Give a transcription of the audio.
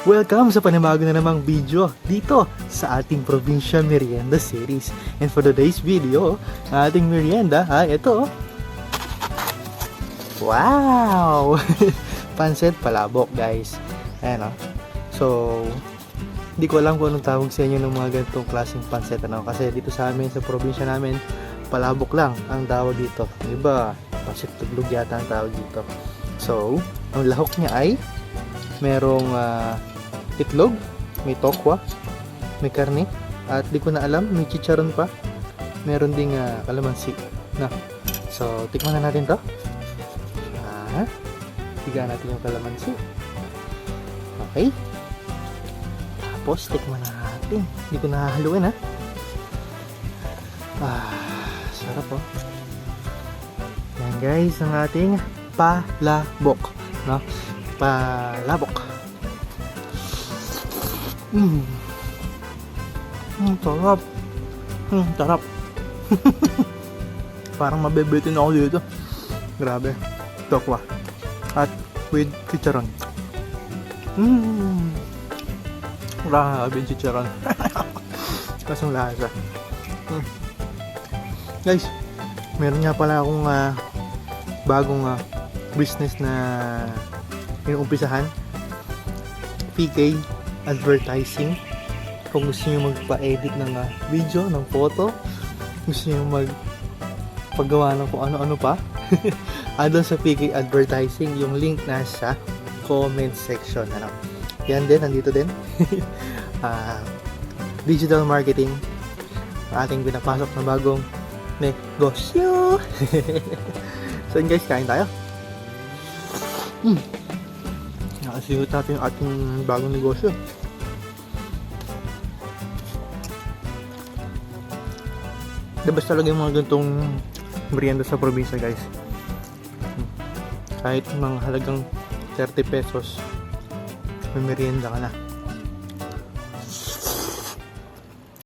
Welcome sa panibago na namang video dito sa ating Provincial Merienda Series. And for today's video, ating merienda ay ito. Wow! Pancit palabok, guys. Ayan o. So, hindi ko alam kung anong tawag sa inyo ng mga ganitong klaseng pancit. Kasi dito sa amin, sa probinsya namin, palabok lang ang tawag dito. Diba? Pancit tuglog yata ang tawag dito. So, ang lahok niya ay merong itlog, may tokwa, may karne, at di ko na alam, may chicharon pa, meron ding kalamansi na. So, tikman na natin to. Tigaan natin yung kalamansi. Okay. Tapos, tikman na natin. Hindi ko nahahaluin, sarap oh. Yan guys, ang ating palabok, no? Palabok. Sarap. Sarap. Parang mabibitin ako dito. Grabe. Tokwa. At with chicharon. Grabe yung chicharon. Kasong lasa. Guys, meron nga pala akong bagong business na inuumpisahan. PK Advertising. Kung gusto nyo magpa-edit ng video, ng photo, gusto nyo magpagawa ng kung ano-ano pa, doon sa PK Advertising, yung link nasa comment section. Yan din, nandito din. Digital marketing, ating pinapasok na bagong negosyo. So yun guys, kain tayo. Nakasigot natin yung ating bagong negosyo. Dabas talaga yung mga ganitong merienda sa probinsya, guys. Kahit mga halagang 30 pesos, may merienda ka na.